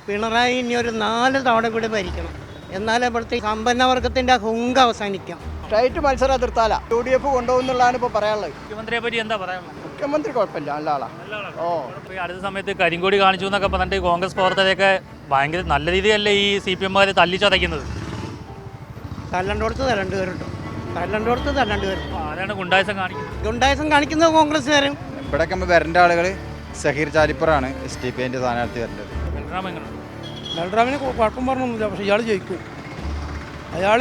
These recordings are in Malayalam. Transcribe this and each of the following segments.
പിണറായി ഇനി ഒരു 4 തവണ കൂടി ഭരിക്കണം. എന്നാലേ ഇവിടുത്തെ സമ്പന്നവർഗത്തിൻ്റെ ഹുങ്ക് അവസാനിക്കാം. സ്ട്രൈറ്റ് മത്സരം എതിർത്താല UDF കൊണ്ടുപോകുന്നുള്ളതാണ് ഇപ്പോൾ പറയാനുള്ളത്. മുഖ്യമന്ത്രിയെ പറ്റി എന്താ പറയാനുള്ളത്? മുഖ്യമന്ത്രി കുഴപ്പമില്ല, നല്ല ആളാണ്. അടുത്ത സമയത്ത് കരിങ്കൊടി കാണിച്ചു എന്നൊക്കെ പറഞ്ഞിട്ട് കോൺഗ്രസ് പ്രവർത്തകരെയൊക്കെ ഭയങ്കര നല്ല രീതിയല്ലേ ഈ CPM-കാർ തല്ലിച്ചതയ്ക്കുന്നത്? തല്ലണ്ടോടത്ത് തല്ലണ്ട് കയറിട്ടു, തല്ലണ്ടോടത്ത് തല്ലണ്ട് കയറി. ആരാണ് ഗുണ്ടായസം കാണിക്കുന്നത്? ഗുണ്ടായസം കാണിക്കുന്നത് കോൺഗ്രസ്സുകാരും. ഇവിടെയൊക്കെ വരേണ്ട ആളുകൾ സഹീർ ചാലിപ്പറാണ് STPന്റെ സ്ഥാനാർത്ഥി വരേണ്ടത്. ബൽറാമിന് കുഴപ്പം പറഞ്ഞൊന്നുമില്ല, പക്ഷെ ഇയാൾ ജയിക്കും. അയാൾ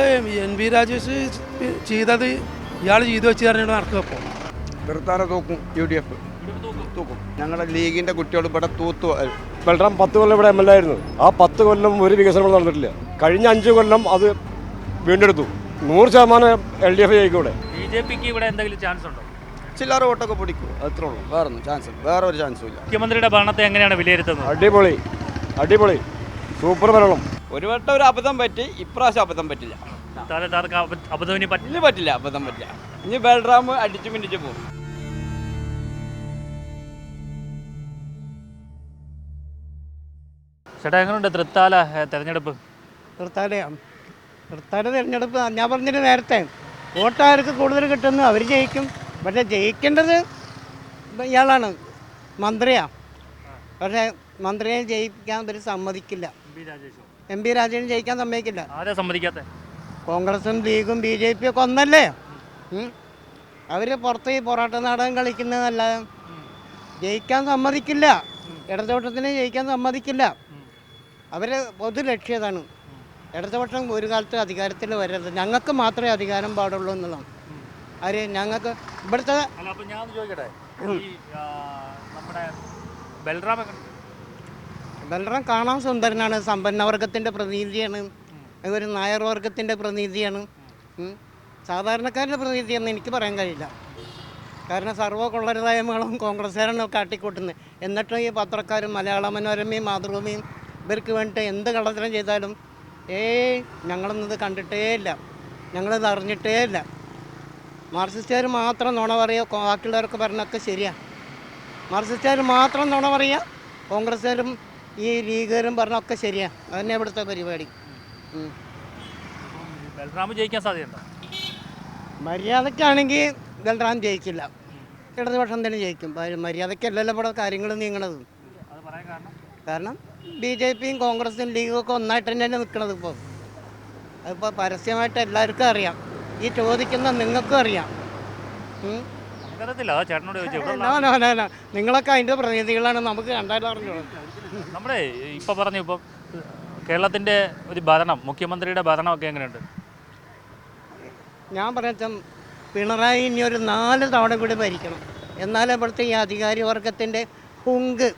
NV രാജേഷ് ചെയ്തത് ഇയാൾ ചെയ്തു വെച്ച് പറഞ്ഞിട്ട് നടക്കുക. ഇപ്പോൾ നിർത്താനെ തൂക്കും, UDF തൂക്കും. ഞങ്ങളുടെ ലീഗിൻ്റെ കുട്ടികൾ ഇവിടെ തൂത്തു. ബൽറാം 10 കൊല്ലം ഇവിടെ MLA ആയിരുന്നു. ആ 10 കൊല്ലം ഒരു വികസനം നടന്നിട്ടില്ല. കഴിഞ്ഞ 5 കൊല്ലം അത് വീണ്ടെടുത്തു. 100% LDF ജയിക്കും. ഇവിടെ BJPക്ക് ഇവിടെ എന്തെങ്കിലും ചാൻസ് ഉണ്ടോ? ചില്ലറ വോട്ടൊക്കെ പിടിക്കും, അത്രേ ഉള്ളൂ. വേറെ ഒരു ചാൻസും ഇല്ല. മുഖ്യമന്ത്രിയുടെ ഭരണത്തെ എങ്ങനെയാണ് വിലയിരുത്തുന്നത്? അടിപൊളി, അടിപൊളി, സൂപ്പർ ഭരണം. ഒരു വട്ടം ഒരു അബദ്ധം പറ്റി, ഇപ്രാവശ്യം അബദ്ധം പറ്റില്ല. അബദ്ധവിന് പറ്റില്ല, അബദ്ധം പറ്റില്ല. ഇനി ബൽറാം അടിച്ചു മിണ്ടിച്ച് പോകും. ചേട്ടാ, എങ്ങനെയുണ്ട് തൃത്താല തെരഞ്ഞെടുപ്പ്? തൃത്താല തിരഞ്ഞെടുപ്പ് ഞാൻ പറഞ്ഞിട്ട് നേരത്തെ, വോട്ടാർക്ക് കൂടുതൽ കിട്ടുന്നു അവർ ജയിക്കും. പക്ഷേ ജയിക്കേണ്ടത് ഇയാളാണ്, മന്ത്രിയാണ്. പക്ഷേ മന്ത്രിയെ ജയിക്കാൻ ഇവർ സമ്മതിക്കില്ല. MP രാജേഷ് ജയിക്കാൻ സമ്മതിക്കില്ല. ആരാ സമ്മതിക്കാത്ത? കോൺഗ്രസും ലീഗും BJP ഒക്കെ ഒന്നല്ലേ? അവർ പുറത്ത് ഈ പൊറാട്ട നാടകം കളിക്കുന്നതല്ല, ജയിക്കാൻ സമ്മതിക്കില്ല. ഇടതുപക്ഷത്തിന് ജയിക്കാൻ സമ്മതിക്കില്ല. അവർ പൊതു ലക്ഷ്യതാണ് ഇടതുപക്ഷം ഒരു കാലത്ത് അധികാരത്തിൽ വരരുത്, ഞങ്ങൾക്ക് മാത്രമേ അധികാരം പാടുള്ളൂ എന്നുള്ളതാണ്. ആര് ഞങ്ങൾക്ക് ഇവിടുത്തെ ഞാൻ ചോദിക്കട്ടെ, നമ്മുടെ ബൽറാം കാണാൻ സുന്ദരനാണ്, സമ്പന്നവർഗത്തിൻ്റെ പ്രതിനിധിയാണ്, ഒരു നായർ വർഗത്തിൻ്റെ പ്രതിനിധിയാണ്. സാധാരണക്കാരുടെ പ്രതിനിധിയെന്ന് എനിക്ക് പറയാൻ കഴിയില്ല. കാരണം സർവ്വ കൊള്ളരുതായ്മകളും കോൺഗ്രസ്സുകാരാണ് കാട്ടിക്കൂട്ടുന്നത്. എന്നിട്ടും ഈ പത്രക്കാരും മലയാള മനോരമയും മാതൃഭൂമിയും ഇവർക്ക് വേണ്ടിയിട്ട് എന്ത് കള്ളത്തരം ചെയ്താലും ഞങ്ങളൊന്നത് കണ്ടിട്ടേ ഇല്ല, ഞങ്ങളിത് അറിഞ്ഞിട്ടേ ഇല്ല. മാർക്സിസ്റ്റുകാർ മാത്രം നുണ പറയുക, ബാക്കിയുള്ളവർക്ക് പറഞ്ഞൊക്കെ ശരിയാണ്. മാർക്സിസ്റ്റുകാർ മാത്രം നുണ പറയുക, കോൺഗ്രസ്സുകാരും ഈ ലീഗുകാരും പറഞ്ഞൊക്കെ ശരിയാണ്. അതന്നെ ഇവിടുത്തെ പരിപാടി. ബൽറാം ജയിക്കാൻ സാധ്യതയുണ്ടോ? മര്യാദയ്ക്കാണെങ്കിൽ ബൽറാം ജയിക്കില്ല, ഇടതുപക്ഷം തന്നെ ജയിക്കും. മര്യാദയ്ക്കല്ലല്ലോ ഇവിടെ കാര്യങ്ങൾ നീങ്ങണത്. കാരണം BJPയും കോൺഗ്രസും ലീഗും ഒക്കെ ഒന്നായിട്ട് തന്നെയാണ് നിൽക്കുന്നത്. അതിപ്പോൾ പരസ്യമായിട്ട് എല്ലാവർക്കും അറിയാം, ഈ ചോദിക്കുന്ന നിങ്ങൾക്കും അറിയാം. നിങ്ങളൊക്കെ അതിൻ്റെ പ്രതിനിധികളാണ്, നമുക്ക് കണ്ടാലും അറിഞ്ഞോളൂ. നമ്മുടെ ഇപ്പോൾ പറഞ്ഞു, ഇപ്പം കേരളത്തിൻ്റെ ഒരു ഭരണം, മുഖ്യമന്ത്രിയുടെ ഭരണമൊക്കെ എങ്ങനെയുണ്ട്? ഞാൻ പറയാം, പിണറായി ഇനി ഒരു 4 തവണ കൂടി ഭരിക്കണം. എന്നാലേ ഇവിടുത്തെ ഈ അധികാരിവർഗത്തിൻ്റെ ഹുങ്ക്,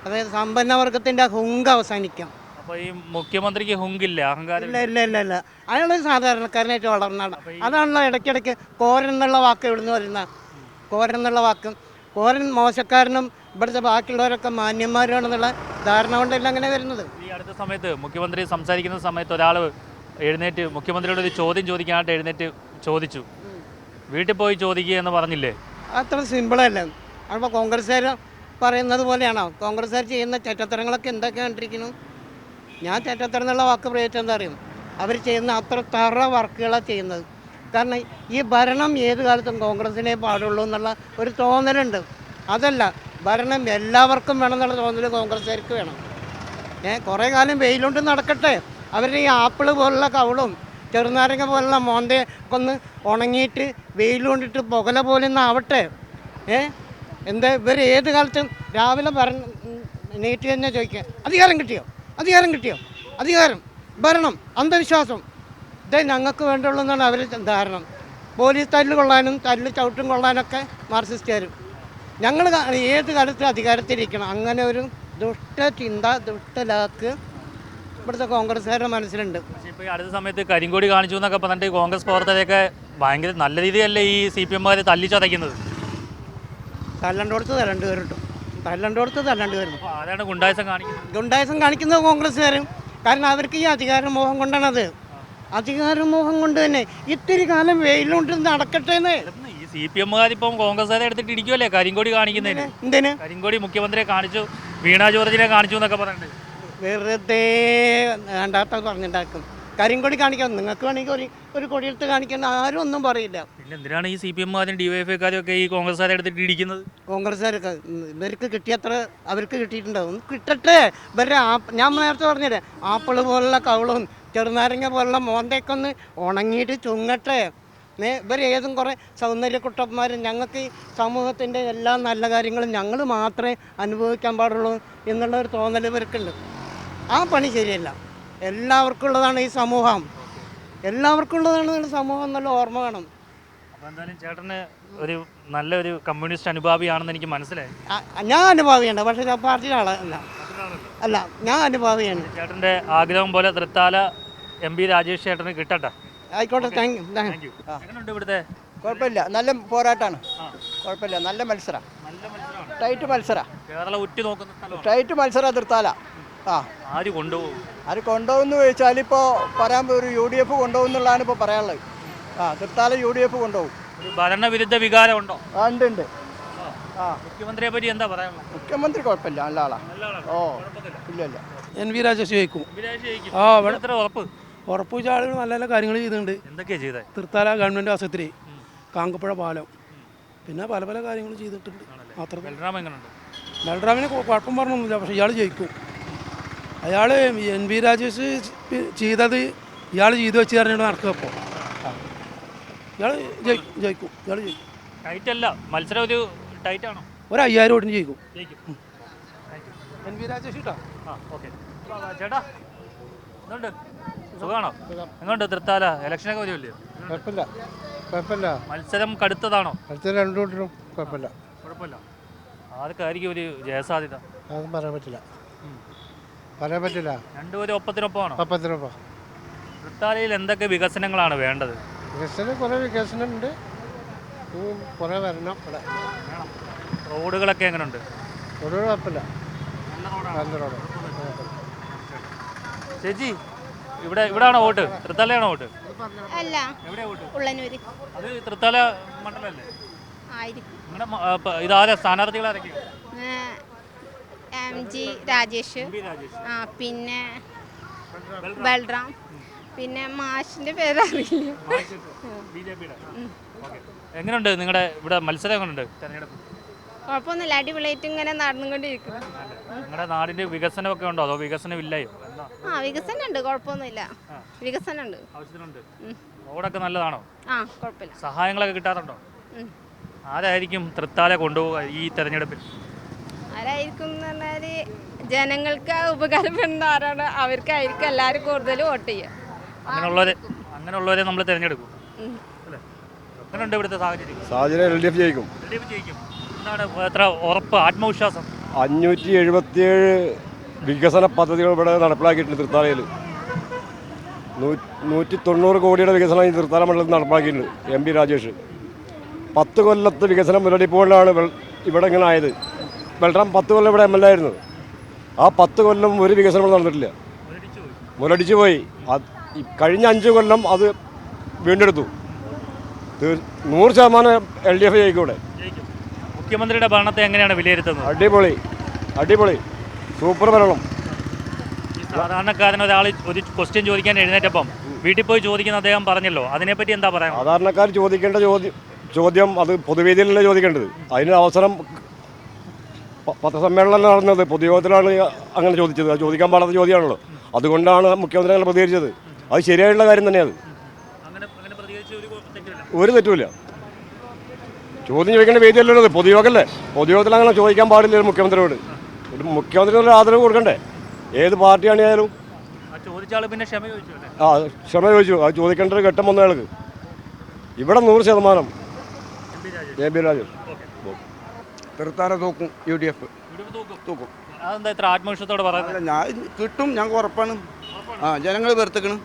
അതായത് സമ്പന്നവർഗത്തിൻ്റെ ഹുങ്ക് അവസാനിക്കാം. അപ്പോൾ ഈ മുഖ്യമന്ത്രിക്ക് ഹുങ്കില്ല, അഹങ്കാരം ഇല്ല. അയാൾ സാധാരണക്കാരനായിട്ട് വളർന്നാണ്. അതാണല്ലോ ഇടയ്ക്കിടയ്ക്ക് കോരൻ എന്നുള്ള വാക്ക് ഇവിടുന്ന് വരുന്ന, കോരൻ എന്നുള്ള വാക്ക്. കോരൻ മോശക്കാരനും ഇവിടുത്തെ ബാക്കിയുള്ളവരൊക്കെ മാന്യന്മാരുമാണെന്നുള്ള ധാരണ കൊണ്ടല്ല അങ്ങനെ വരുന്നത്. ഈ അടുത്ത സമയത്ത് മുഖ്യമന്ത്രി സംസാരിക്കുന്ന സമയത്ത് ഒരാൾ എഴുന്നേറ്റ് മുഖ്യമന്ത്രിയോട് ഒരു ചോദ്യം ചോദിക്കാനായിട്ട് എഴുന്നേറ്റ് ചോദിച്ചു, വീട്ടിൽ പോയി ചോദിക്കുക എന്ന് പറഞ്ഞില്ലേ? അത്ര സിമ്പിളല്ല. അപ്പോൾ കോൺഗ്രസ്സുകാർ പറയുന്നത് പോലെയാണോ? കോൺഗ്രസ്സുകാർ ചെയ്യുന്ന ചെറ്റത്തരങ്ങളൊക്കെ എന്തൊക്കെ കണ്ടിരിക്കുന്നു. ഞാൻ ചെറ്റത്തരം എന്നുള്ള വാക്ക് പ്രയോഗിച്ചാൽ എന്താ അറിയും, അവർ ചെയ്യുന്ന അത്ര തറ വർക്കുകളാണ് ചെയ്യുന്നത്. കാരണം ഈ ഭരണം ഏത് കാലത്തും കോൺഗ്രസ്സിനെ പാടുള്ളൂ എന്നുള്ള ഒരു തോന്നലുണ്ട്. അതല്ല, ഭരണം എല്ലാവർക്കും വേണം എന്നുള്ള തോന്നൽ കോൺഗ്രസ്സുകാർക്ക് വേണം. കുറേ കാലം വെയിലുകൊണ്ട് നടക്കട്ടെ. അവരുടെ ഈ ആപ്പിൾ പോലുള്ള കവളും ചെറുനാരങ്ങ പോലുള്ള മോന്തയെ കൊന്ന് ഉണങ്ങിയിട്ട് വെയിലുകൊണ്ടിട്ട് പുകല പോലെ ആവട്ടെ. എന്താ ഇവർ ഏത് കാലത്തും രാവിലെ നീട്ടി തന്നെ ചോദിക്കുക, അധികാരം കിട്ടിയോ, ഭരണം, അന്ധവിശ്വാസം, ഇതേ ഞങ്ങൾക്ക് വേണ്ടുള്ളൂ എന്നാണ് അവർ ധാരണ. പോലീസ് തല്ല് കൊള്ളാനും ചവിട്ടും കൊള്ളാനൊക്കെ മാർക്സിസ്റ്റുകാരും. ഞങ്ങൾ ഏത് കാലത്തും അധികാരത്തിലിരിക്കണം, അങ്ങനെ ഒരു ദുഷ്ടലാക്ക് ഇവിടുത്തെ കോൺഗ്രസ്സുകാരുടെ മനസ്സിലുണ്ട്. ഇപ്പോൾ ഈ അടുത്ത സമയത്ത് കരിങ്കൊടി കാണിച്ചു എന്നൊക്കെ പറഞ്ഞിട്ട് കോൺഗ്രസ് പ്രവർത്തകരെയൊക്കെ ഭയങ്കര നല്ല രീതിയല്ലേ ഈ CPM-കാർ തല്ലിച്ചതയ്ക്കുന്നത്? തല്ലണ്ടോടത്ത് തല്ലണ്ട് കയറിട്ടു, തല്ലണ്ടോടത്ത് തല്ലണ്ട് കയറി. ആരാണ് ഗുണ്ടായസം കാണിക്കുന്നത്? ഗുണ്ടായസം കാണിക്കുന്നത് കോൺഗ്രസ്സുകാരും. കാരണം അവർക്ക് ഈ അധികാരമോഹം കൊണ്ടാണത്. അധികാരമോഹം കൊണ്ട് തന്നെ ഇത്തിരി കാലം വെയിലുകൊണ്ട് നടക്കട്ടെ എന്ന്. ഈ CPM-കാർ ഇപ്പം കോൺഗ്രസ്സുകാരെ എടുത്തിട്ട് ഇരിക്കുമല്ലേ കരിങ്കൊടി കാണിക്കുന്നതിന്? എന്തിന്? കരിങ്കൊടി മുഖ്യമന്ത്രിയെ കാണിച്ചു, വീണ ജോർജിനെ കാണിച്ചു എന്നൊക്കെ പറഞ്ഞിട്ട് വെറുതെ വേണ്ടാത്ത പറഞ്ഞിട്ടുണ്ടാക്കും. കരിങ്കൊടി കാണിക്കാം, നിങ്ങൾക്ക് വേണമെങ്കിൽ ഒരു കൊടിയെടുത്ത് കാണിക്കാൻ ആരും ഒന്നും പറയില്ല. പിന്നെ എന്തിനാണ് ഈ CPM-കാരും DYFI-കാരും ഒക്കെ ഈ കോൺഗ്രസ്സുകാരെ എടുത്തിട്ട് ഇടിക്കുന്നത്? കോൺഗ്രസ്സുകാരൊക്കെ ഇവർക്ക് കിട്ടിയത്ര അവർക്ക് കിട്ടിയിട്ടുണ്ടാവും. കിട്ടട്ടെ. ഇവരുടെ ഞാൻ നേരത്തെ പറഞ്ഞില്ലേ, ആപ്പിള് പോലുള്ള കവളും ചെറുനാരങ്ങ പോലുള്ള മോന്തയൊക്കെ ഒന്ന് ഉണങ്ങിയിട്ട് ചുങ്ങട്ടെ. ഇവർ ഏതും കുറേ സൗന്ദര്യക്കുട്ടന്മാരും ഞങ്ങൾക്ക് ഈ സമൂഹത്തിൻ്റെ എല്ലാ നല്ല കാര്യങ്ങളും ഞങ്ങൾ മാത്രമേ അനുഭവിക്കാൻ പാടുള്ളൂ എന്നുള്ളൊരു തോന്നൽ ഇവർക്കുണ്ട്. ആ പണി ശരിയല്ല. എല്ലാവർക്കും ഉള്ളതാണ് ഈ സമൂഹം, എല്ലാവർക്കും ഉള്ളതാണ് സമൂഹം എന്നുള്ള ഓർമ്മ വേണം. അപ്പോൾ എന്തായാലും ചേട്ടന് ഒരു നല്ലൊരു കമ്മ്യൂണിസ്റ്റ് അനുഭാവിയാണെന്ന് എനിക്ക് മനസ്സിലായി. ഞാൻ അനുഭാവിയാണ്, പക്ഷേ ഞാൻ പാർട്ടിയുടെ ആളല്ല. അല്ല, ഞാൻ അനുഭാവിയാണ്. ചേട്ടൻ്റെ ആഗ്രഹം പോലെ തൃത്താല MP രാജേഷ് ചേട്ടന് കിട്ടട്ടെ. ആയിക്കോട്ടെ, താങ്ക് യു. എങ്ങനെയുണ്ട് ഇവിടുത്തെ? കുഴപ്പമില്ല, നല്ല പോരാട്ടാണ്. കുഴപ്പമില്ല, നല്ല മത്സരം, ടൈറ്റ് മത്സരം, കേരളം ഉറ്റു നോക്കുന്ന സ്ഥലമാണ്. ടൈറ്റ് മത്സരം തൃത്താല. ആ, ആര് കൊണ്ടുപോകും? ആര് കൊണ്ടുപോകുന്നു ചോദിച്ചാൽ ഇപ്പോൾ പറയാൻ ഒരു UDF കൊണ്ടുപോകും എന്നുള്ളതാണ് ഇപ്പോൾ പറയാനുള്ളത്. തൃത്താല UDF കൊണ്ടുപോകും. ഒരു ഭരണവിരുദ്ധ വികാരം ഉണ്ടോ? ഉണ്ട്. മുഖ്യമന്ത്രിയെ പറ്റി എന്താ പറയാനുള്ളത്? മുഖ്യമന്ത്രി കുഴപ്പമില്ല, നല്ല ആളാ. ഓ, ഇല്ല. NV രാജേഷ് ജയിക്കും. ആ, എത്ര ഉറപ്പ്? ഉറപ്പ് വെച്ച ആളുകൾ നല്ല നല്ല കാര്യങ്ങൾ ചെയ്തിട്ടുണ്ട്. എന്തൊക്കെയാണ് ചെയ്തത്? തൃത്താല ഗവൺമെൻറ് ആശുപത്രി, കാങ്കപ്പുഴ പാലം, പിന്നെ പല പല കാര്യങ്ങൾ ചെയ്തിട്ടുണ്ട്. മാത്രം ബൽറാം എങ്ങനെയുണ്ട്? ബൽറാമിന് കുഴപ്പം പറഞ്ഞൊന്നുമില്ല, പക്ഷേ ഇയാൾ ജയിക്കും. അയാൾ NV രാജേഷ് ചെയ്തത് ഇയാൾ ചെയ്തു വെച്ച് പറഞ്ഞിട്ട് നടക്കുക. അപ്പോൾ ഇയാൾ ജയിക്കും. ടൈറ്റ് അല്ല മത്സരം, ഒരു ടൈറ്റ് ആണോ? ഒരു 5000 വോട്ടിന് ജയിക്കും. NV രാജേഷ് കേട്ടോ. ചേട്ടാ എന്തുണ്ട്, സുഖമാണോ? എങ്ങോട്ട് തൃത്താല ഇലക്ഷനൊക്കെ വരുമല്ലേ? കുഴപ്പമില്ല. മത്സരം കടുത്തതാണോ? രണ്ടുകൂട്ടരും കുഴപ്പമില്ല. ആർക്കായിരിക്കും ഒരു ജയസാധ്യത? അതൊന്നും പറയാൻ പറ്റില്ല. രണ്ടുപേരും ഒപ്പത്തിനൊപ്പമാണോ? തൃത്താലയിൽ എന്തൊക്കെ വികസനങ്ങളാണ് വേണ്ടത്? കുറേ വികസനമുണ്ട്, കുറേ വരണം. റോഡുകളൊക്കെ എങ്ങനെയുണ്ട്? കുഴപ്പമില്ല. ചേച്ചി, ഇവിടാണോ വോട്ട്? തൃത്താലയാണോ വോട്ട്? അല്ല, എവിടെയാ വോട്ട്? ഉള്ളന്നൂര്. അത് തൃത്താല മണ്ഡലമല്ലേ? ആയിരിക്കും. നിങ്ങളുടെ ഇതാരാ സ്ഥാനാർത്ഥികളാരൊക്കെയോ? MG രാജേഷ്, പിന്നെ ബൽറാം, പിന്നെ മാഷിന്റെ പേരറിയില്ല. എങ്ങനെയുണ്ട് നിങ്ങളുടെ ഇവിടെ മത്സരം? എങ്ങനെയുണ്ട് തെരഞ്ഞെടുപ്പ്? കുഴപ്പമൊന്നുമില്ല, അടിപൊളിയായിട്ട് ഇങ്ങനെ നടന്നുകൊണ്ടിരിക്കുന്നു. നിങ്ങളുടെ നാടിന്റെ വികസനമൊക്കെ ഉണ്ടോ, അതോ വികസനം ഇല്ലയോ? വികസനം ഉണ്ട്, കുഴപ്പമൊന്നുമില്ല, വികസനം ഉണ്ട്. ആവശ്യത്തിനുണ്ട്. റോഡൊക്കെ നല്ലതാണോ? കുഴപ്പമില്ല. സഹായങ്ങളൊക്കെ കിട്ടാറുണ്ടോ? ആരായിരിക്കും തൃത്താല കൊണ്ടുപോവുക ഈ തെരഞ്ഞെടുപ്പിൽ? ആരായിരിക്കും എന്ന് പറഞ്ഞാല് ജനങ്ങൾക്ക് ഉപകാരപ്പെടുന്ന ആരാണ് അവർക്കായിരിക്കും എല്ലാവരും കൂടുതൽ വോട്ട് ചെയ്യുക. അങ്ങനെയുള്ളവരെ നമ്മൾ തിരഞ്ഞെടുക്കും. എങ്ങനെയുണ്ട് ഇവിടുത്തെ സാഹചര്യം LDF ജയിക്കും. എന്താണ് എത്ര ഉറപ്പ്, ആത്മവിശ്വാസം? 577 വികസന പദ്ധതികൾ ഇവിടെ നടപ്പിലാക്കിയിട്ടുണ്ട്. തൃത്താലയിൽ 190 കോടിയുടെ വികസനം ഈ തൃത്താല മണ്ഡലത്തിൽ നടപ്പാക്കിയിട്ടുണ്ട് MP രാജേഷ്. 10 കൊല്ലത്തെ വികസനം മുരടിപ്പോഴാണ് ഇവിടെ ഇങ്ങനെ ആയത്. ബൽറാം 10 കൊല്ലം ഇവിടെ MLA ആയിരുന്നു. ആ 10 കൊല്ലം ഒരു വികസനം നടന്നിട്ടില്ല, മുരടിച്ചു പോയി. കഴിഞ്ഞ 5 കൊല്ലം അത് വീണ്ടെടുത്തു. 100% LDF ജയിക്കും ഇവിടെ. മുഖ്യമന്ത്രിയുടെ ഭരണത്തെ എങ്ങനെയാണ് വിലയിരുത്തുന്നത്? അടിപൊളി, സൂപ്പർ ഭരണം. സാധാരണക്കാരൻ ഒരാൾ ഒരു ക്വസ്റ്റ്യൻ ചോദിക്കാൻ എഴുന്നേറ്റപ്പം വീട്ടിൽ പോയി ചോദിക്കുന്ന അദ്ദേഹം പറഞ്ഞല്ലോ, അതിനെപ്പറ്റി എന്താ പറയാ? സാധാരണക്കാർ ചോദിക്കേണ്ട ചോദ്യം അത് പൊതുവേദിയിലല്ല ചോദിക്കേണ്ടത്. അതിന് അവസരം പത്രസമ്മേളനം നടന്നത് പൊതുയോഗത്തിലാണ് അങ്ങനെ ചോദിച്ചത്. അത് ചോദിക്കാൻ പാടാത്ത ചോദ്യമാണല്ലോ. അതുകൊണ്ടാണ് മുഖ്യമന്ത്രി അങ്ങനെ പ്രതികരിച്ചത്. അത് ശരിയായിട്ടുള്ള കാര്യം തന്നെയാണ്. ഒരു തെറ്റുമില്ല. ചോദ്യം ചോദിക്കേണ്ട വേദിയല്ലല്ലോ, പൊതുയോഗമല്ലേ. പൊതുയോഗത്തിൽ അങ്ങനെ ചോദിക്കാൻ പാടില്ല മുഖ്യമന്ത്രിയോട്. ഒരു മുഖ്യമന്ത്രിയുടെ ആദരവ് കൊടുക്കണ്ടേ, ഏത് പാർട്ടിയാണെങ്കിലും. ക്ഷമ ചോദിച്ചു. അത് ചോദിക്കേണ്ട ഒരു ഘട്ടം വന്ന ആൾക്ക്. ഇവിടെ 100% MP രാജേഷ്. തൃത്താല തൂക്കും, UDF തൂക്കും. അതെന്താ ഇത്ര ആത്മവിശ്വാസത്തോടെ പറയുന്നത്? ഞാൻ കിട്ടും, ഞങ്ങൾക്ക് ഉറപ്പാണ്. ജനങ്ങൾ വെറുത്തുക്കണ്,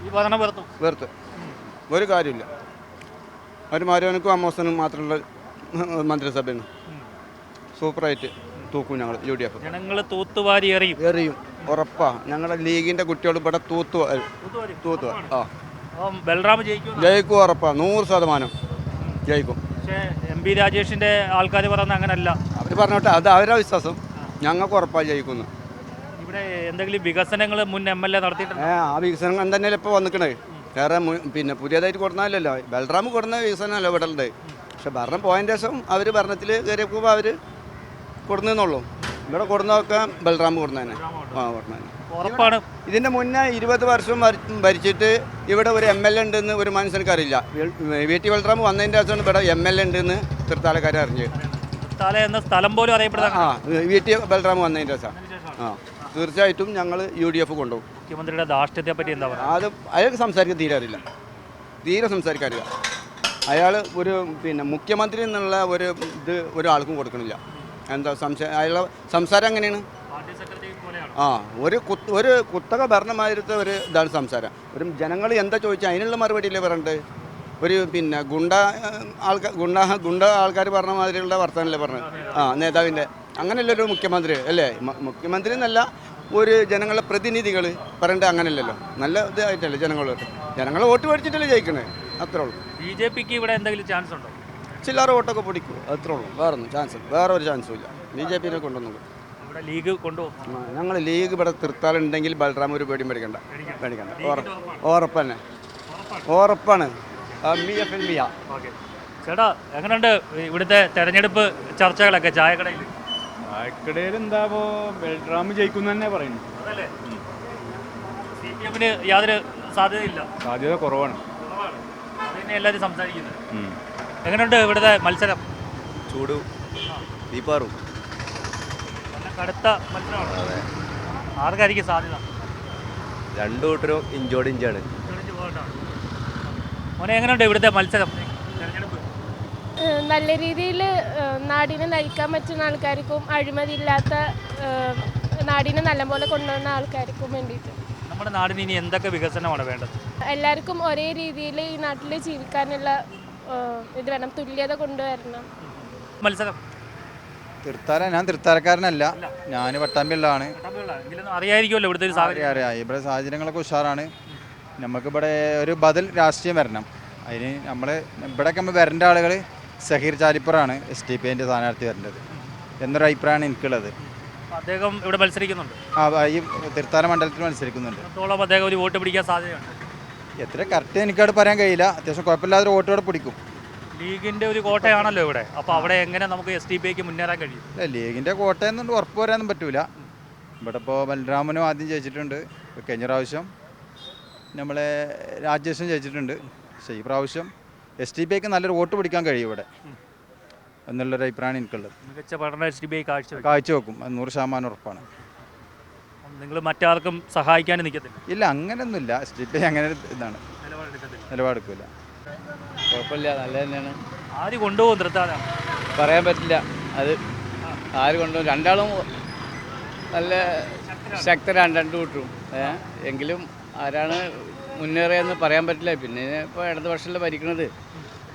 ഈ ഭരണം വെറുത്ത് ഒരു കാര്യമില്ല. ഒരു മാരോനക്കും അമ്മോസനും മാത്രമുള്ള മന്ത്രിസഭയാണ്. സൂപ്പറായിട്ട് തൂക്കും ഞങ്ങൾ UDF. ജനങ്ങൾ തൂത്തുവാരി എറിയും ഉറപ്പാ. ഞങ്ങളുടെ ലീഗിൻ്റെ കുട്ടികൾ ഇവിടെ തൂത്തു. ബൽറാം ജയിക്കും, ഉറപ്പാ. 100% ജയിക്കും. പക്ഷേ MP രാജേഷിന്റെ ആൾക്കാർ പറയുന്നത് അങ്ങനല്ല. അവർ പറഞ്ഞോട്ടെ, അത് അവരുടെ വിശ്വാസം. ഞങ്ങൾക്ക് ഉറപ്പായി ജയിക്കുന്നു. ഇവിടെ ഇവിടെ എന്തെങ്കിലും വികസനങ്ങൾ മുൻ MLA നടത്തിയിട്ടുണ്ട്? ആ വികസനം തന്നെയല്ലേ ഇപ്പോൾ വന്നിക്കണേ. വേറെ പിന്നെ പുതിയതായിട്ട് കൊടുക്കുന്നതല്ലല്ലോ. ബൽറാം കൊടുക്കുന്ന വികസനമല്ലോ ഇവിടെ ഉണ്ട്. പക്ഷെ ഭരണം പോയതിൻ്റെ ശേഷം അവർ ഭരണത്തിൽ കയറിയപ്പോൾ അവർ കൊടുക്കുന്നുള്ളൂ. ഇവിടെ കൊടുക്കുന്നതൊക്കെ ബൽറാം കൊടുക്കുന്നതന്നെ. കൊടുക്കുന്നതന്നെ ഉറപ്പാണ്. ഇതിൻ്റെ മുന്നേ 20 വർഷം ഭരിച്ചിട്ട് ഇവിടെ ഒരു MLA ഉണ്ടെന്ന് ഒരു മനുഷ്യർക്ക് അറിയില്ല. VT ബൽറാം വന്നതിൻ്റെ ശേഷമാണ് ഇവിടെ MLA ഉണ്ടെന്ന് തൃത്താലക്കാരെ അറിഞ്ഞത്. തൃത്താല എന്ന സ്ഥലം പോലും അറിയപ്പെടുന്ന VT ബൽറാം വന്നതിൻ്റെ ശേഷം തീർച്ചയായിട്ടും ഞങ്ങൾ UDF കൊണ്ടുപോകും. മുഖ്യമന്ത്രിയുടെ ധാർഷ്ട്യത്തെ പറ്റി എന്താ പറയുക? അത് അയാൾക്ക് സംസാരിക്കാൻ തീരെ അറിയില്ല. തീരെ സംസാരിക്കാറില്ല. അയാൾ ഒരു പിന്നെ മുഖ്യമന്ത്രി എന്നുള്ള ഒരു ഇത് ഒരാൾക്കും കൊടുക്കണില്ല. എന്താ അയാളുടെ സംസാരം എങ്ങനെയാണ്? ഒരു കുത്തക ഭരണമായിരുത്ത ഒരു ഇതാണ് സംസാരം. ഒരു ജനങ്ങൾ എന്താ ചോദിച്ചാൽ അതിനുള്ള മറുപടിയില്ലേ പറഞ്ഞിട്ട് ഒരു പിന്നെ ഗുണ്ട ആൾക്കാർ പറഞ്ഞ മാതിരിയുള്ള വർത്തമാനല്ലേ പറഞ്ഞത് നേതാവിൻ്റെ. അങ്ങനെയല്ലല്ലോ മുഖ്യമന്ത്രി അല്ലേ? മുഖ്യമന്ത്രി എന്നല്ല, ഒരു ജനങ്ങളുടെ പ്രതിനിധികൾ പറയേണ്ടത് അങ്ങനെയല്ലല്ലോ. നല്ല ഇതായിട്ടല്ലേ ജനങ്ങൾ വോട്ട് മേടിച്ചിട്ടല്ലേ ജയിക്കണേ, അത്രേ ഉള്ളൂ. BJPക്ക് ഇവിടെ എന്തെങ്കിലും ചാൻസ് ഉണ്ടോ? ചില്ലറ വോട്ടൊക്കെ പിടിക്കും, അത്രേ ഉള്ളൂ. വേറെ ഒരു ചാൻസും ഇല്ല. BJPനെ കൊണ്ടൊന്നും ഇവിടെ ലീഗ് കൊണ്ടുപോകും. ഞങ്ങൾ ലീഗ് ഇവിടെ തീർത്താലുണ്ടെങ്കിൽ ബൽറാം ഒരു പേടിയും പേടിക്കണ്ട. ഉറപ്പാണ്. ചേട്ടാ, എങ്ങനെയുണ്ട് ഇവിടുത്തെ തെരഞ്ഞെടുപ്പ് ചർച്ചകളൊക്കെ ചായക്കടയിൽ? ചായക്കടയിൽ എന്താ ബൽറാം ജയിക്കും തന്നെ പറയുന്നു. CPM-ന് യാതൊരു സാധ്യതയില്ല, സാധ്യത കുറവാണ്. അതന്നെ എല്ലാവരും സംസാരിക്കുന്നത്. എങ്ങനെയുണ്ട് ഇവിടുത്തെ മത്സരം? ചൂട് തീപ്പാറും നല്ല കടുത്ത മത്സരമാണ്. ആർക്കായിരിക്കും സാധ്യത? രണ്ടു കൂട്ടരും ഇഞ്ചോടിഞ്ചാണ്. മോനെ, എങ്ങനെയുണ്ട് ഇവിടുത്തെ മത്സരം തെരഞ്ഞെടുപ്പ്? നല്ല രീതിയിൽ നാടിനെ നയിക്കാൻ പറ്റുന്ന ആൾക്കാർക്കും അഴിമതിയില്ലാത്ത നാടിനെ നല്ലപോലെ കൊണ്ടുവന്ന ആൾക്കാർക്കും വേണ്ടിയിട്ട് നമ്മുടെ നാടിന് ഇനി എന്തൊക്കെ വികസനമാണ് വേണ്ടത്? എല്ലാവർക്കും ഒരേ രീതിയിൽ ഈ നാട്ടിൽ ജീവിക്കാനുള്ള ഇത് വേണം, തുല്യത കൊണ്ടുവരണം. മത്സരം ഞാൻ തൃത്താലക്കാരനല്ല, ഞാൻ പട്ടാമ്പിയുള്ളതാണ്. അറിയായിരിക്കുമല്ലോ ഇവിടുത്തെ ഒരു സാഹചര്യം. അറിയാം. ഇവിടെ സാഹചര്യങ്ങളൊക്കെ ഉഷാറാണ്. നമുക്കിവിടെ ഒരു ബദൽ രാഷ്ട്രീയം വരണം. അതിന് ഇവിടെയൊക്കെ നമ്മൾ വരേണ്ട ആളുകൾ സഹീർ ചാലിപ്പുറാണ് SDPൻ്റെ സ്ഥാനാർത്ഥി വരേണ്ടത് എന്നൊരു അഭിപ്രായമാണ് എനിക്കുള്ളത്. അദ്ദേഹം ഇവിടെ മത്സരിക്കുന്നുണ്ട്. ഈ തൃത്താല മണ്ഡലത്തിൽ മത്സരിക്കുന്നുണ്ട്. അദ്ദേഹം ഒരു വോട്ട് പിടിക്കാൻ സാധ്യതയുണ്ട്. എത്ര കറക്റ്റ് എനിക്കവിടെ പറയാൻ കഴിയില്ല. അത്യാവശ്യം കുഴപ്പമില്ലാതെ വോട്ടോടെ പിടിക്കും. ലീഗിൻ്റെ ഒരു കോട്ടയാണല്ലോ ഇവിടെ. അപ്പോൾ അവിടെ എങ്ങനെ നമുക്ക് SDPക്ക് മുന്നേറാൻ കഴിയും? ലീഗിൻ്റെ കോട്ടയെന്നുണ്ട് ഉറപ്പ് പറയാനൊന്നും പറ്റൂല. ഇവിടെ ഇപ്പോൾ ബൽറാമനും ആദ്യം ജയിച്ചിട്ടുണ്ട്. കഴിഞ്ഞ പ്രാവശ്യം നമ്മളെ രാജേഷും ജയിച്ചിട്ടുണ്ട്. പക്ഷേ ഈ പ്രാവശ്യം SDPക്ക് നല്ലൊരു വോട്ട് പിടിക്കാൻ കഴിയും ഇവിടെ എന്നുള്ളൊരു അഭിപ്രായമാണ് എനിക്കുള്ളത്. മികച്ച പഠനം SDPI കാഴ്ചവെക്കും, അത് 100% ഉറപ്പാണ്. നിങ്ങൾ മറ്റാർക്കും സഹായിക്കാനും നിൽക്കത്തില്ല? ഇല്ല, അങ്ങനെയൊന്നുമില്ല. SDPI അങ്ങനെ ഇതാണ്, നിലപാടെടുക്കില്ല. കുഴപ്പമില്ല, നല്ല തന്നെയാണ്. ആര് കൊണ്ടുപോകും തൃത്താല? പറയാൻ പറ്റില്ല. അത് ആര് കൊണ്ടുപോകും. രണ്ടാളും നല്ല ശക്തരാണ്, രണ്ടു കൂട്ടരും. എങ്കിലും ആരാണ് മുന്നേറിയെന്ന് പറയാൻ പറ്റില്ല. പിന്നെ ഇപ്പോൾ ഇടത് വർഷമല്ലേ ഭരിക്കുന്നത്.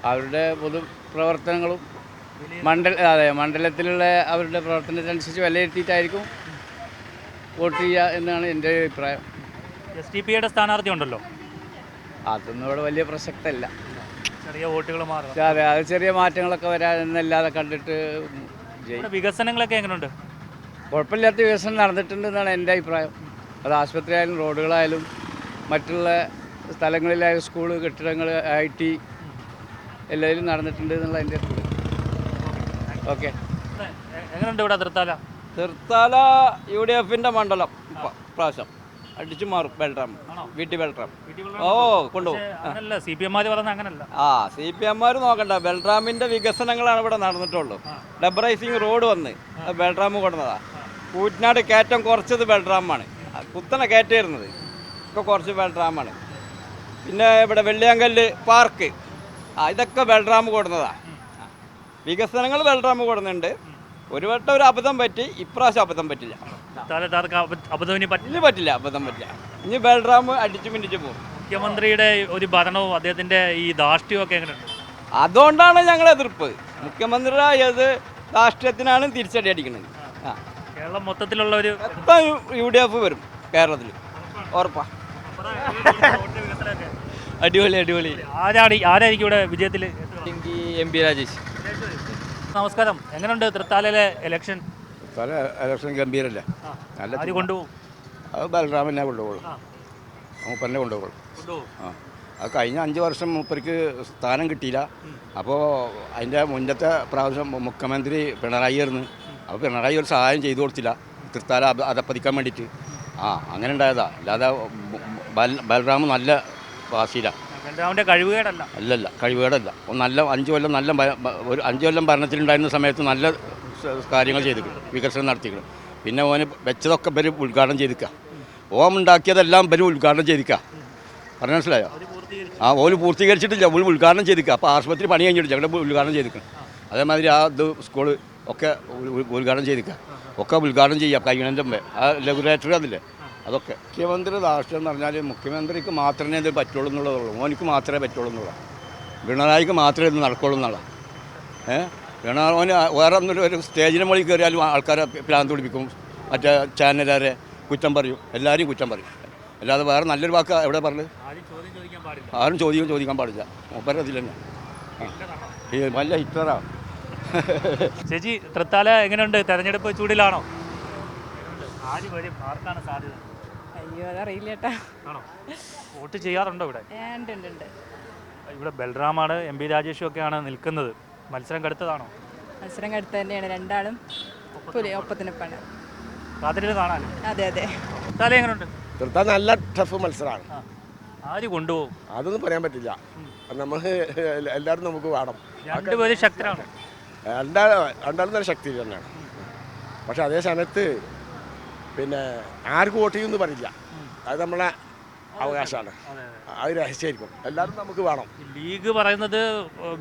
അവരുടെ പൊതുപ്രവർത്തനങ്ങളും മണ്ഡലത്തിലുള്ള അവരുടെ പ്രവർത്തനത്തിനനുസരിച്ച് വിലയിരുത്തിയിട്ടായിരിക്കും വോട്ട് ചെയ്യുക എന്നാണ് എൻ്റെ അഭിപ്രായം. SDPയുടെ സ്ഥാനാർത്ഥി ഉണ്ടല്ലോ, അതൊന്നും ഇവിടെ വലിയ പ്രസക്തമല്ല. ചെറിയ വോട്ടുകൾ മാറും. അതെ, അത് ചെറിയ മാറ്റങ്ങളൊക്കെ വരാനല്ലാതെ കണ്ടിട്ട് വികസനങ്ങളൊക്കെ എങ്ങനെയുണ്ട്? കുഴപ്പമില്ലാത്ത വികസനം നടന്നിട്ടുണ്ടെന്നാണ് എൻ്റെ അഭിപ്രായം. അത് ആശുപത്രി ആയാലും റോഡുകളായാലും മറ്റുള്ള സ്ഥലങ്ങളിലായാലും സ്കൂള് കെട്ടിടങ്ങൾ IT എല്ലാവരും നടന്നിട്ടുണ്ട് എന്നുള്ള എൻ്റെ ഓക്കെ. എങ്ങനെയുണ്ട് ഇവിടെ തൃത്താല? തൃത്താല UDFൻ്റെ മണ്ഡലം പ്രാവശ്യം അടിച്ചു മാറും. ബൽറാം, VT ബൽറാം. കൊണ്ടുപോകും. CPM പറഞ്ഞ അങ്ങനല്ല. CPM നോക്കണ്ട. ബൽറാമിൻ്റെ വികസനങ്ങളാണ് ഇവിടെ നടന്നിട്ടുള്ളൂ. ഡബറൈസിങ് റോഡ് വന്ന് ബൽറാം കൊടുന്നതാ. കൂറ്റനാട് കയറ്റം കുറച്ചത് ബൽറാമാണ്. കുത്തനെ കയറ്റിയിരുന്നത് ഒക്കെ കുറച്ച് ബൽറാമാണ്. പിന്നെ ഇവിടെ വെള്ളിയാങ്കല്ല് പാർക്ക് ഇതൊക്കെ ബൽറാം കൊടുന്നതാ. വികസനങ്ങൾ ബൽറാം കൊടുക്കുന്നുണ്ട്. ഒരു വട്ടം ഒരു അബദ്ധം പറ്റി, ഇപ്രാവശ്യം അബദ്ധം പറ്റില്ല. പറ്റില്ല, അബദ്ധം പറ്റില്ല. ഇനി ബൽറാം അടിച്ചു മിന്നിച്ച് പോകും. മുഖ്യമന്ത്രിയുടെ ഒരു ഭരണവും അദ്ദേഹത്തിൻ്റെ ഈ ധാർഷ്ട്യവും ഒക്കെ എങ്ങനെയുണ്ട്? അതുകൊണ്ടാണ് ഞങ്ങൾ എതിർപ്പ്. മുഖ്യമന്ത്രിയുടെ ഏത് രാഷ്ട്രീയത്തിനാണ് തിരിച്ചടി അടിക്കുന്നത്. കേരളം മൊത്തത്തിലുള്ള ഒരു UDF വരും കേരളത്തിൽ, ഉറപ്പാ. അടിപൊളി. ആരായിരിക്കും ഇവിടെ വിജയത്തിൽ? MP രാജേഷ്. നമസ്കാരം. എങ്ങനെയുണ്ട് തൃത്താലയിലെ ഇലക്ഷൻ? ഇലക്ഷൻ ഗംഭീരല്ലേ? ആര് കൊണ്ടുപോകും? അത് ബലറാമനെ കൊണ്ടുപോകുള്ളൂ, മൂപ്പറിനെ കൊണ്ടുപോകുള്ളൂ. ആ അത് കഴിഞ്ഞ 5 വർഷം മൂപ്പർക്ക് സ്ഥാനം കിട്ടിയില്ല. അപ്പോൾ അതിൻ്റെ മുന്നത്തെ പ്രാവശ്യം മുഖ്യമന്ത്രി പിണറായി ആയിരുന്നു. അപ്പോൾ പിണറായി ഒരു സഹായം ചെയ്തു കൊടുത്തില്ല തൃത്താല അതപ്പതിക്കാൻ വേണ്ടിയിട്ട്. അങ്ങനെ ഉണ്ടായതാ, അല്ലാതെ ബലറാം നല്ല വാശിയില്ല. ബലറാമിൻ്റെ കഴിവുകേടല്ല, അല്ലല്ല, കഴിവുകേടല്ല. നല്ല 5 കൊല്ലം നല്ല ഒരു 5 കൊല്ലം ഭരണത്തിലുണ്ടായിരുന്ന സമയത്ത് നല്ല കാര്യങ്ങൾ ചെയ്തിരിക്കും, വികസനം നടത്തിക്കണം. പിന്നെ ഓന് വെച്ചതൊക്കെ ഇവർ ഉദ്ഘാടനം ചെയ്തിരിക്കുക, ഓം ഉണ്ടാക്കിയതെല്ലാം ഇവർ ഉദ്ഘാടനം ചെയ്തിരിക്കുക. പറഞ്ഞ മനസ്സിലായോ? ഓല് പൂർത്തീകരിച്ചിട്ടില്ല, ഓല് ഉദ്ഘാടനം ചെയ്തിരിക്കുക. അപ്പോൾ ആശുപത്രി പണി കഴിഞ്ഞിട്ടില്ല, അവിടെ ഉദ്ഘാടനം ചെയ്തിരിക്കണം. അതേമാതിരി ഇത് സ്കൂള് ഒക്കെ ഉദ്ഘാടനം ചെയ്തിരിക്കുക, ഒക്കെ ഉദ്ഘാടനം ചെയ്യാം കഴിയണൻ്റെ മുമ്പേ. റെഗുലേറ്റർ അതില്ലേ, അതൊക്കെ. മുഖ്യമന്ത്രി രാഷ്ട്രീയം എന്ന് പറഞ്ഞാൽ മുഖ്യമന്ത്രിക്ക് മാത്രമേ ഇത് പറ്റുള്ളൂ എന്നുള്ളതുള്ളൂ, ഓനിക്ക് മാത്രമേ പറ്റുള്ളൂ എന്നുള്ള, പിണറായിക്ക് മാത്രമേ ഇത് നടക്കുള്ളൂ എന്നുള്ള. പിണറായി വേറെ ഒരു സ്റ്റേജിന് മുകളിൽ കയറിയാലും ആൾക്കാരെ ഭ്രാന്ത് പിടിപ്പിക്കും, മറ്റേ ചാനലുകാരെ കുറ്റം പറയും, എല്ലാവരെയും കുറ്റം പറയും. അല്ലാതെ വേറെ നല്ലൊരു വാക്ക് എവിടെ പറഞ്ഞത്? ആരും ചോദിക്കാൻ പാടില്ല. മൂപ്പര് അതിൽ തന്നെ വല്ല ഹിറ്ററാ. ചേച്ചി, തൃത്താല എങ്ങനെയുണ്ട്? തെരഞ്ഞെടുപ്പ് ചൂടിലാണോ? ആര് വരും? ആർക്കാണ് സാധ്യത? അയ്യോ അതറിയില്ല ചേട്ടാ. ആണോ? വോട്ട് ചെയ്യാറുണ്ടോ ഇവിടെ? ഉണ്ട്. ഇവിടെ ബൽറാമാണ്, MP രാജേഷും ഒക്കെയാണ് നിൽക്കുന്നത്. മത്സരം കടുത്തതാണോ? മത്സരം കടുത്ത് തന്നെയാണ്, രണ്ടാളും ഒപ്പത്തിനൊപ്പാണ്. കാത്തിരുന്ന് കാണാൻ. അതെ. തൃത്താല എങ്ങനെയുണ്ട്? തൃത്താല നല്ല ടഫ് മത്സരമാണ്. ആര് കൊണ്ടുപോകും? അതൊന്നും പറയാൻ പറ്റില്ല. നമ്മൾ എല്ലാവരും നമുക്ക് വേണം. രണ്ടുപേരും ശക്തരാണ്. രണ്ടാളും നല്ല ശക്തി തന്നെയാണ്. പക്ഷെ അതേ സമയത്ത് പിന്നെ ആർക്ക് വോട്ട് ചെയ്യുമെന്ന് പറയില്ല, അത് നമ്മളെ അവകാശമാണ്, അത് രഹസ്യമായിരിക്കും. എല്ലാവരും നമുക്ക് വേണം. ലീഗ് പറയുന്നത്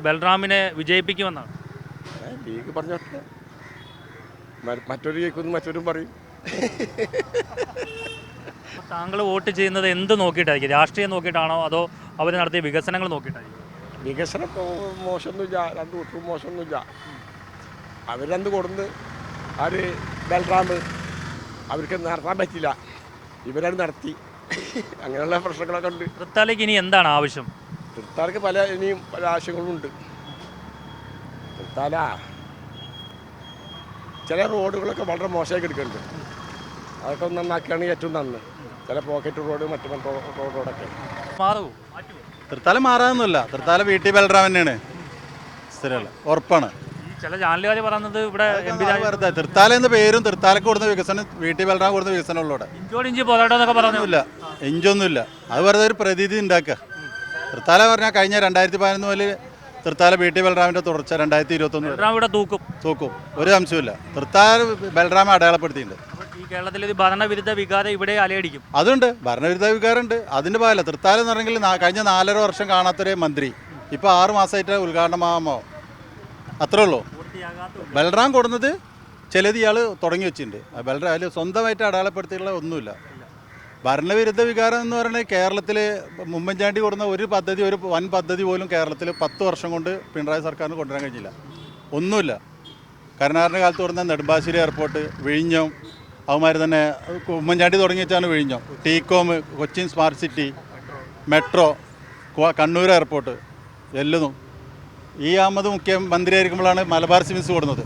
ബൽറാമിനെ വിജയിപ്പിക്കുമെന്നാണ്. ലീഗ് പറഞ്ഞോട്ടെ, മറ്റൊരു കേൾക്കുന്നു, മറ്റൊരും പറയും. താങ്കൾ വോട്ട് ചെയ്യുന്നത് എന്ത് നോക്കിയിട്ടായിരിക്കും? രാഷ്ട്രീയം നോക്കിയിട്ടാണോ അതോ അവർ നടത്തിയ വികസനങ്ങൾ നോക്കിയിട്ടായിരിക്കും? വികസനം മോശമൊന്നുമില്ല, രണ്ട് കൂട്ടരും മോശമൊന്നുമില്ല. അവർ രണ്ട് കൊടുന്ന് ആര് ബൽറാം അവർക്ക് നടത്താൻ പറ്റില്ല, ഇവരാണ് നടത്തി. അങ്ങനെയുള്ള പ്രശ്നങ്ങളൊക്കെ ഉണ്ട്. തൃത്താലയ്ക്ക് ഇനി എന്താണ് ആവശ്യം? തൃത്താലയ്ക്ക് ഇനിയും പല ആവശ്യങ്ങളുണ്ട്. തൃത്താല ചില റോഡുകളൊക്കെ വളരെ മോശമായി കിടക്കുന്നുണ്ട്, അതൊക്കെ ഒന്ന് നന്നാക്കുകയാണെങ്കിൽ ഏറ്റവും നന്ന്. ചില പോക്കറ്റ് റോഡ്, മറ്റു റോഡൊക്കെ മാറുമോ? തൃത്താല മാറാനൊന്നുമില്ല, തൃത്താല VT ബലറാം തന്നെയാണ് സ്ഥിരമല്ല, ഉറപ്പാണ്. ചില ചാനലുകാർ പറയുന്നത് ഇവിടെ വെറുതെ തൃത്താല എന്ന പേരും തൃത്താലക്ക് കൊടുത്ത വികസനം VT ബലറാം കൊടുത്ത വികസനം ഉള്ളൂടെ. ഇഞ്ചി പോരാട്ടം പറഞ്ഞില്ല, ഇഞ്ചൊന്നുമില്ല. അത് വെറുതെ ഒരു പ്രതീതി ഉണ്ടാക്കുക. തൃത്താല പറഞ്ഞാൽ കഴിഞ്ഞ 2011 മുതൽ തൃത്താല VT ബലറാമിൻ്റെ തുടർച്ച 2021 ഇവിടെ തൂക്കും, ഒരു അംശമില്ല. തൃത്താല ബലറാമെ അടയാളപ്പെടുത്തിയിട്ടുണ്ട്. ഈ കേരളത്തിൽ ഭരണവിരുദ്ധ വികാരം ഇവിടെ അലയടിക്കും. അതുണ്ട്, ഭരണവിരുദ്ധ വികാരമുണ്ട്. അതിൻ്റെ ഭാഗമല്ല. തൃത്താല എന്ന് പറഞ്ഞെങ്കിൽ കഴിഞ്ഞ 4.5 വർഷം കാണാത്തൊരു മന്ത്രി ഇപ്പോൾ 6 മാസമായിട്ട് ഉദ്ഘാടനമാകുമോ, അത്രേ ഉള്ളൂ. ബലറാം കൊടുന്നത് ചിലത് ഇയാൾ തുടങ്ങി വെച്ചിട്ടുണ്ട്. ബലറാം അതിൽ സ്വന്തമായിട്ട് അടയാളപ്പെടുത്തിയുള്ള ഒന്നുമില്ല. ഭരണവിരുദ്ധ വികാരം എന്ന് പറയുന്നത് കേരളത്തിൽ ഉമ്മൻചാണ്ടി കൊടുക്കുന്ന ഒരു വൻ പദ്ധതി പോലും കേരളത്തിൽ 10 വർഷം കൊണ്ട് പിണറായി സർക്കാരിന് കൊണ്ടുവരാൻ കഴിഞ്ഞില്ല. ഒന്നുമില്ല. കരുണാകരൻ്റെ കാലത്ത് കൊടുക്കുന്ന നെടുമ്പാശ്ശേരി എയർപോർട്ട്, വിഴിഞ്ഞം, അതുമാതിരി തന്നെ ഉമ്മൻചാണ്ടി തുടങ്ങി വെച്ചാണ് വിഴിഞ്ഞം, TECOM, Cochin smart city, metro, Kannur airport, എല്ലതും. ഈ അഹമ്മദ് മുഖ്യമന്ത്രിയായിരിക്കുമ്പോഴാണ് മലബാർ സിമെൻസ് കൊടുക്കുന്നത്,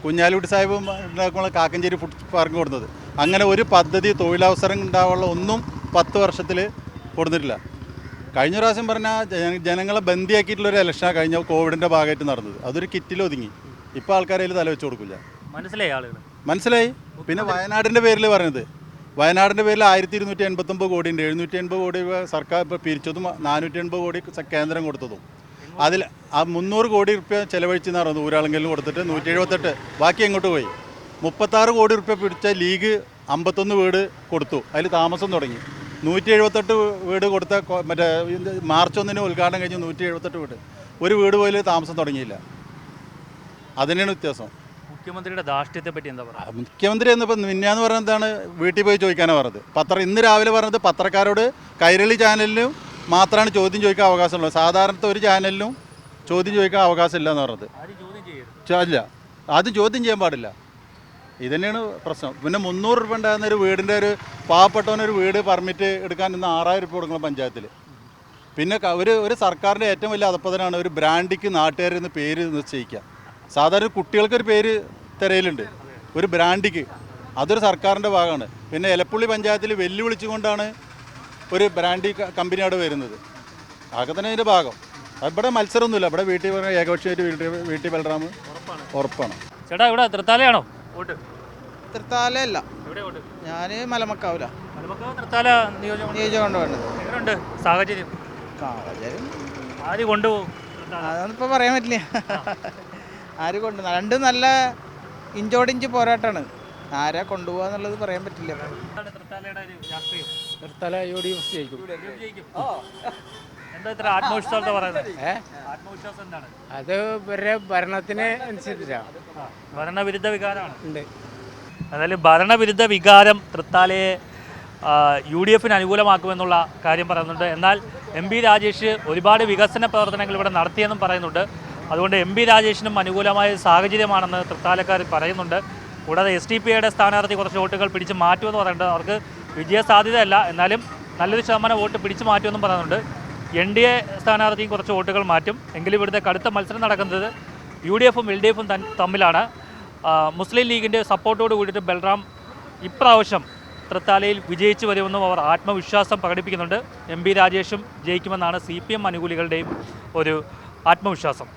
കുഞ്ഞാലിക്കുട്ടി സാഹിബ് ഉണ്ടാക്കുമ്പോൾ കാക്കഞ്ചേരി ഫുഡ് പാർക്ക് കൊടുക്കുന്നത്. അങ്ങനെ ഒരു പദ്ധതി തൊഴിലവസരം ഉണ്ടാവാനുള്ള ഒന്നും 10 വർഷത്തിൽ കൊടുത്തിട്ടില്ല. കഴിഞ്ഞ പ്രാവശ്യം പറഞ്ഞാൽ ജനങ്ങളെ ബന്ദിയാക്കിയിട്ടുള്ളൊരു ഇലക്ഷനാണ് കഴിഞ്ഞ കോവിഡിൻ്റെ ഭാഗമായിട്ട് നടന്നത്. അതൊരു കിറ്റിൽ ഒതുങ്ങി. ഇപ്പോൾ ആൾക്കാരെ തല വെച്ച് കൊടുക്കില്ല. മനസ്സിലായി. പിന്നെ വയനാടിൻ്റെ പേരിൽ പറഞ്ഞത്, വയനാടിൻ്റെ പേരിൽ 1289 കോടിയുണ്ട്. 780 കോടി സർക്കാർ ഇപ്പോൾ പിരിച്ചതും 480 കോടി കേന്ദ്രം കൊടുത്തതും. അതിൽ 300 കോടി റുപ്യ ചിലവഴിച്ചെന്ന് പറയുന്നത് ഊരാളെങ്കിലും കൊടുത്തിട്ട് 178, ബാക്കി എങ്ങോട്ട് പോയി? 36 കോടി റുപ്യ പിടിച്ച ലീഗ് 51 വീട് കൊടുത്തു, അതിൽ താമസം തുടങ്ങി. 178 വീട് കൊടുത്ത മറ്റേ മാർച്ച് 1 ഉദ്ഘാടനം കഴിഞ്ഞ് 178 വീട്, ഒരു വീട് പോലും താമസം തുടങ്ങിയില്ല. അതിനാണ് വ്യത്യാസം. മുഖ്യമന്ത്രിയുടെ ധാർഷ്ട്യത്തെ പറ്റി എന്താ പറയുക? മുഖ്യമന്ത്രി എന്നിപ്പോൾ മിന്നാന്ന് പറഞ്ഞത് എന്താണ്? വീട്ടിൽ പോയി ചോദിക്കാനാണ് പറഞ്ഞത്. ഇന്ന് രാവിലെ പറഞ്ഞത് പത്രക്കാരോട് കൈരളി ചാനലിനും മാത്രമാണ് ചോദ്യം ചോദിക്കാൻ അവകാശമുള്ളത്, സാധാരണത്തെ ഒരു ചാനലിനും ചോദ്യം ചോദിക്കാൻ അവകാശമില്ല എന്ന് പറഞ്ഞത്. ഇല്ല, ആദ്യം ചോദ്യം ചെയ്യാൻ പാടില്ല. ഇതന്നെയാണ് പ്രശ്നം. പിന്നെ 300 രൂപ ഉണ്ടാകുന്ന ഒരു വീടിൻ്റെ ഒരു പാവപ്പെട്ടവനൊരു വീട് പെർമിറ്റ് എടുക്കാൻ ഇന്ന് 6000 രൂപ കൊടുക്കണം പഞ്ചായത്തിൽ. പിന്നെ ഒരു സർക്കാരിൻ്റെ ഏറ്റവും വലിയ അധപ്പതനാണ് ഒരു ബ്രാൻഡിക്ക് നാട്ടുകാരിൽ പേര് നിശ്ചയിക്കുക. സാധാരണ കുട്ടികൾക്കൊരു പേര് തിരയിലുണ്ട്, ഒരു ബ്രാൻഡിക്ക് അതൊരു സർക്കാരിൻ്റെ ഭാഗമാണ്. പിന്നെ എലപ്പുള്ളി പഞ്ചായത്തിൽ വെല്ലുവിളിച്ചുകൊണ്ടാണ് ഒരു ബ്രാൻഡി കമ്പനി അവിടെ വരുന്നത്. അതൊക്കെ തന്നെ അതിൻ്റെ ഭാഗം. ഇവിടെ മത്സരമൊന്നുമില്ല. ഇവിടെ ഏകപക്ഷമായിട്ട് വീട്ടിൽ ബൽറാം ഉറപ്പാണ്. ചേട്ടാ ഇവിടെ തൃത്താലയാണോ വോട്ട്? തൃത്താലയല്ല, എവിടെ വോട്ട്? ഞാൻ മലമക്കാവില്ല, മലമക്കാവ് തൃത്താല നിയോജകമണ്ഡലം വേണ്ടത്. എങ്ങനെയുണ്ട് സാഹചര്യം? സാഹചര്യം ആര് കൊണ്ടുപോകും? അതൊന്നും ഇപ്പോൾ പറയാൻ പറ്റില്ല. ആര് കൊണ്ടുവന്ന രണ്ടും നല്ല ഇഞ്ചോടിഞ്ച് പോരാട്ടമാണ്. ആരാ കൊണ്ടുപോകുക എന്നുള്ളത് പറയാൻ പറ്റില്ല. തൃത്താല UDF ജയിക്കും. എന്താ ഇത്ര ആത്മവിശ്വാസത്തെ പറയുന്നത്? ആത്മവിശ്വാസം എന്താണ്? അത് ഇവരുടെ ഭരണത്തിന് അനുസരിച്ചാണ്. ഭരണവിരുദ്ധ വികാരമാണ്. ഉണ്ട്. അതായത് ഭരണവിരുദ്ധ വികാരം തൃത്താലയെ UDF അനുകൂലമാക്കുമെന്നുള്ള കാര്യം പറയുന്നുണ്ട്. എന്നാൽ MP രാജേഷ് ഒരുപാട് വികസന പ്രവർത്തനങ്ങൾ ഇവിടെ നടത്തിയെന്നും പറയുന്നുണ്ട്. അതുകൊണ്ട് MP രാജേഷിനും അനുകൂലമായ സാഹചര്യമാണെന്ന് തൃത്താലക്കാർ പറയുന്നുണ്ട്. കൂടാതെ SDPIയുടെ സ്ഥാനാർത്ഥി കുറച്ച് വോട്ടുകൾ പിടിച്ച് മാറ്റുമെന്ന് പറയുന്നുണ്ട്. അവർക്ക് വിജയസാധ്യതയല്ല, എന്നാലും നല്ലൊരു ശതമാനം വോട്ട് പിടിച്ച് മാറ്റുമെന്നും പറയുന്നുണ്ട്. NDA സ്ഥാനാർത്ഥിയും കുറച്ച് വോട്ടുകൾ മാറ്റും. എങ്കിലും ഇവിടുത്തെ കടുത്ത മത്സരം നടക്കുന്നത് UDFും LDFും തമ്മിലാണ്. മുസ്ലിം ലീഗിൻ്റെ സപ്പോർട്ടോട് കൂടിയിട്ട് ബൽറാം ഇപ്രാവശ്യം തൃത്താലയിൽ വിജയിച്ചു വരുമെന്നും അവർ ആത്മവിശ്വാസം പ്രകടിപ്പിക്കുന്നുണ്ട്. MP രാജേഷും ജയിക്കുമെന്നാണ് CPM അനുകൂലികളുടെയും ഒരു ആത്മവിശ്വാസം.